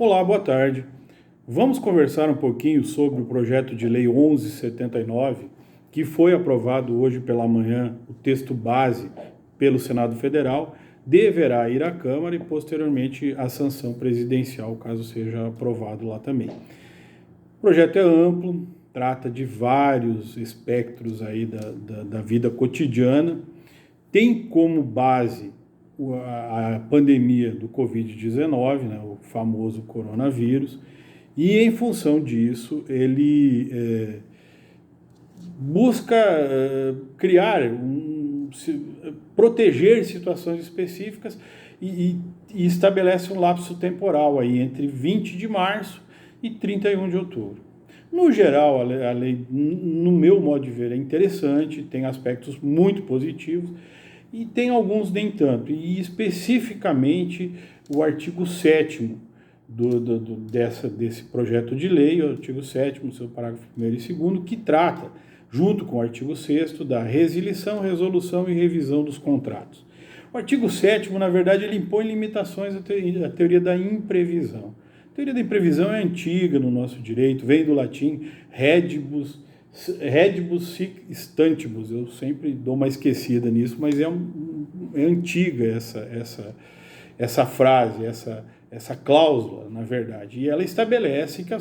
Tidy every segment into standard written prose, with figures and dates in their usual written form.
Olá, boa tarde. Vamos conversar um pouquinho sobre o projeto de lei 1179, que foi aprovado hoje pela manhã, o texto base pelo Senado Federal, deverá ir à Câmara e posteriormente à sanção presidencial, caso seja aprovado lá também. O projeto é amplo, trata de vários espectros aí da vida cotidiana, tem como base a pandemia do Covid-19, né, o famoso coronavírus, e em função disso ele busca proteger situações específicas e estabelece um lapso temporal aí entre 20 de março e 31 de outubro. No geral, a lei, no meu modo de ver, é interessante, tem aspectos muito positivos, e tem alguns nem tanto, e especificamente o artigo 7º desse projeto de lei, o artigo 7º, seu parágrafo 1º e 2º, que trata, junto com o artigo 6º, da resilição, resolução e revisão dos contratos. O artigo 7º, na verdade, ele impõe limitações à teoria da imprevisão. A teoria da imprevisão é antiga no nosso direito, vem do latim redibus sic stantibus, eu sempre dou uma esquecida nisso, mas é antiga essa frase, essa cláusula, na verdade, e ela estabelece que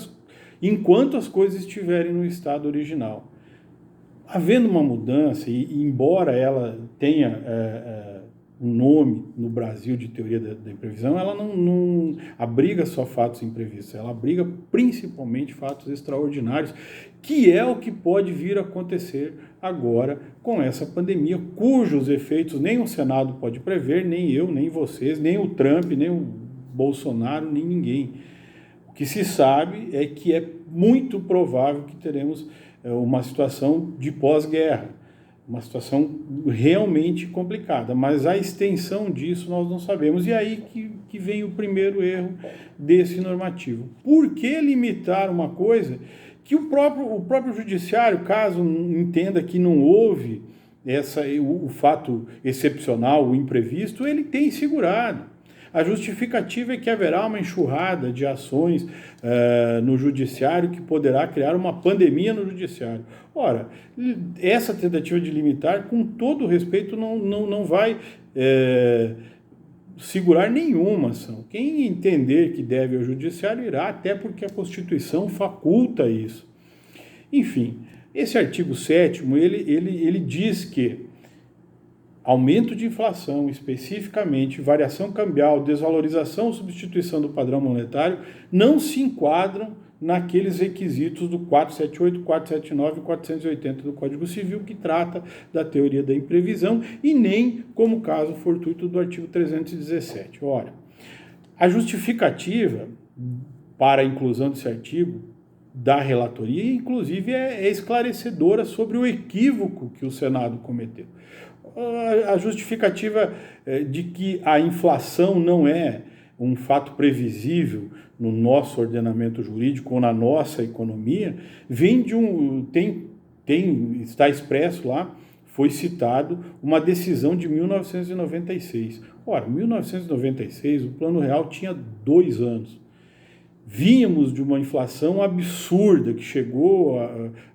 enquanto as coisas estiverem no estado original, havendo uma mudança, e embora ela tenha um nome no Brasil de teoria da imprevisão, ela não abriga só fatos imprevistos, ela abriga principalmente fatos extraordinários, que é o que pode vir a acontecer agora com essa pandemia, cujos efeitos nem o Senado pode prever, nem eu, nem vocês, nem o Trump, nem o Bolsonaro, nem ninguém. O que se sabe é que é muito provável que teremos uma situação de pós-guerra, uma situação realmente complicada, mas a extensão disso nós não sabemos. E aí que vem o primeiro erro desse normativo. Por que limitar uma coisa que o próprio judiciário, caso entenda que não houve o fato excepcional, o imprevisto, ele tem segurado. A justificativa é que haverá uma enxurrada de ações no judiciário que poderá criar uma pandemia no judiciário. Ora, essa tentativa de limitar, com todo o respeito, não vai segurar nenhuma ação. Quem entender que deve ao judiciário irá, até porque a Constituição faculta isso. Enfim, esse artigo 7º, ele diz que aumento de inflação, especificamente, variação cambial, desvalorização ou substituição do padrão monetário, não se enquadram naqueles requisitos do 478, 479 e 480 do Código Civil, que trata da teoria da imprevisão, e nem como caso fortuito do artigo 317. Ora, a justificativa para a inclusão desse artigo da relatoria, inclusive, é esclarecedora sobre o equívoco que o Senado cometeu. A justificativa de que a inflação não é um fato previsível no nosso ordenamento jurídico ou na nossa economia, vem de está expresso lá, foi citado uma decisão de 1996. Ora, 1996, o Plano Real tinha 2 anos. Vínhamos de uma inflação absurda, que chegou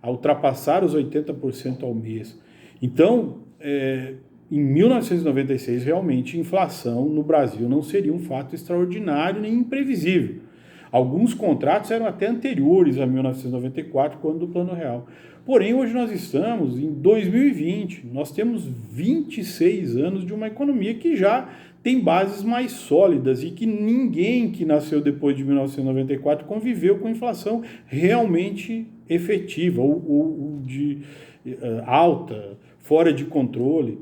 a ultrapassar os 80% ao mês. Então, em 1996, realmente, a inflação no Brasil não seria um fato extraordinário nem imprevisível. Alguns contratos eram até anteriores a 1994, quando do Plano Real. Porém, hoje nós estamos em 2020, nós temos 26 anos de uma economia que já tem bases mais sólidas e que ninguém que nasceu depois de 1994 conviveu com inflação realmente efetiva ou de alta, fora de controle.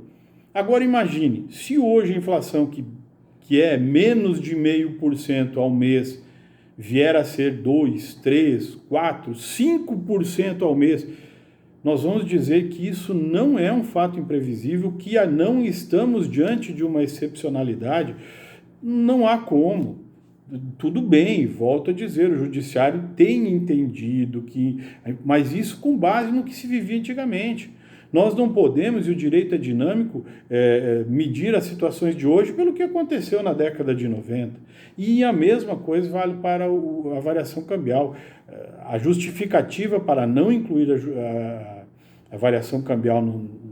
Agora imagine, se hoje a inflação que é menos de 0,5% ao mês vier a ser 2, 3, 4, 5% ao mês, nós vamos dizer que isso não é um fato imprevisível, que não estamos diante de uma excepcionalidade. Não há como. Tudo bem, volto a dizer, o judiciário tem entendido mas isso com base no que se vivia antigamente. Nós não podemos, e o direito é dinâmico, medir as situações de hoje pelo que aconteceu na década de 90. E a mesma coisa vale para a variação cambial. A justificativa para não incluir a variação cambial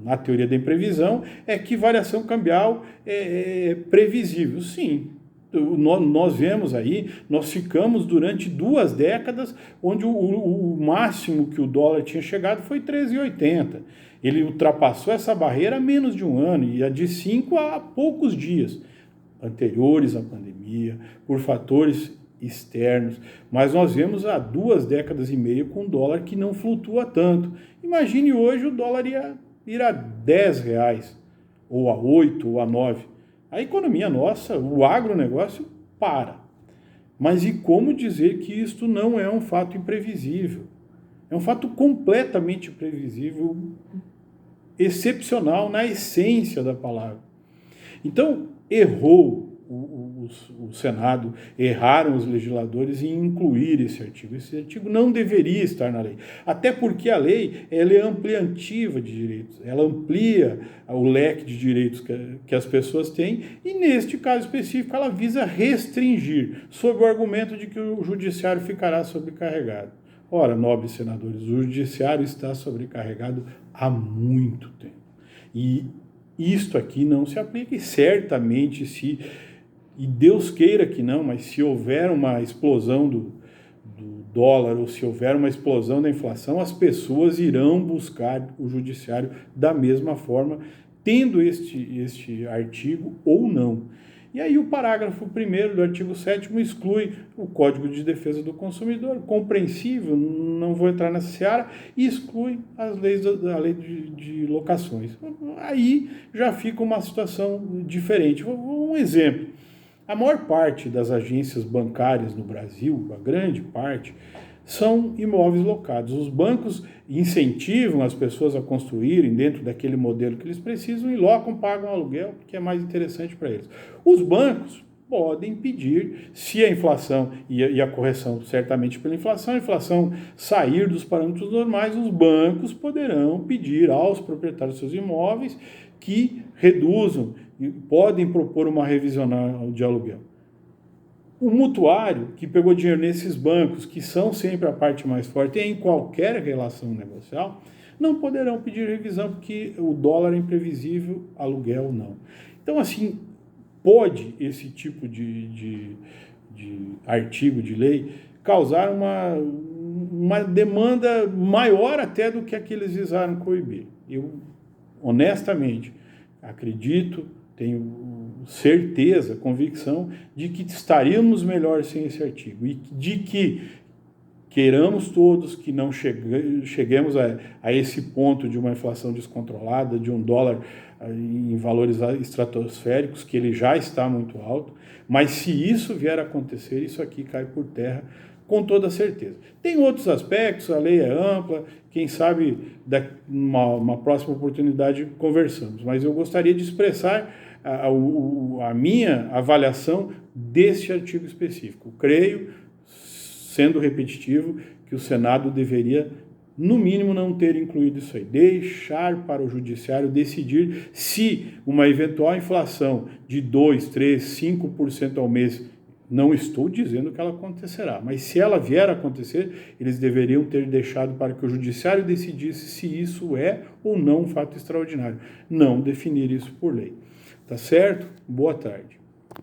na teoria da imprevisão é que variação cambial é previsível. Sim, nós vemos aí, nós ficamos durante 2 décadas onde o máximo que o dólar tinha chegado foi 13,80. Ele ultrapassou essa barreira há menos de um ano e a de 5 há poucos dias, anteriores à pandemia, por fatores externos, mas nós vemos há 2 décadas e meia com um dólar que não flutua tanto. Imagine hoje o dólar ir a R$10, ou a 8, ou a 9. A economia nossa, o agronegócio, para. Mas e como dizer que isto não é um fato imprevisível? É um fato completamente previsível, excepcional na essência da palavra. Então, errou o Senado, erraram os legisladores em incluir esse artigo. Esse artigo não deveria estar na lei. Até porque a lei ela é ampliativa de direitos, ela amplia o leque de direitos que as pessoas têm e, neste caso específico, ela visa restringir, sob o argumento de que o judiciário ficará sobrecarregado. Ora, nobres senadores, o judiciário está sobrecarregado há muito tempo. E isto aqui não se aplica e certamente e Deus queira que não, mas se houver uma explosão do dólar ou se houver uma explosão da inflação, as pessoas irão buscar o judiciário da mesma forma, tendo este artigo ou não. E aí o parágrafo 1º do artigo 7º exclui o Código de Defesa do Consumidor, compreensível, não vou entrar nessa seara, e exclui a lei de locações. Aí já fica uma situação diferente. Um exemplo, a maior parte das agências bancárias no Brasil, a grande parte, são imóveis locados. Os bancos incentivam as pessoas a construírem dentro daquele modelo que eles precisam e locam, pagam aluguel, que é mais interessante para eles. Os bancos podem pedir, se a inflação e a correção certamente pela inflação, a inflação sair dos parâmetros normais, os bancos poderão pedir aos proprietários dos seus imóveis que reduzam e podem propor uma revisão de aluguel. O mutuário que pegou dinheiro nesses bancos, que são sempre a parte mais forte em qualquer relação negocial, não poderão pedir revisão porque o dólar é imprevisível, aluguel não. Então, assim, pode esse tipo de artigo de lei causar uma demanda maior até do que a que eles visaram coibir. Eu, honestamente, acredito, tenho certeza, convicção de que estaríamos melhor sem esse artigo e de que queiramos todos que não cheguemos a esse ponto de uma inflação descontrolada, de um dólar em valores estratosféricos, que ele já está muito alto, mas se isso vier a acontecer, isso aqui cai por terra com toda certeza. Tem outros aspectos, a lei é ampla, quem sabe numa próxima oportunidade conversamos, mas eu gostaria de expressar a minha avaliação desse artigo específico. Creio, sendo repetitivo, que o Senado deveria, no mínimo, não ter incluído isso aí. Deixar para o judiciário decidir se uma eventual inflação de 2%, 3%, 5% ao mês, não estou dizendo que ela acontecerá, mas se ela vier a acontecer, eles deveriam ter deixado para que o judiciário decidisse se isso é ou não um fato extraordinário. Não definir isso por lei. Tá certo? Boa tarde.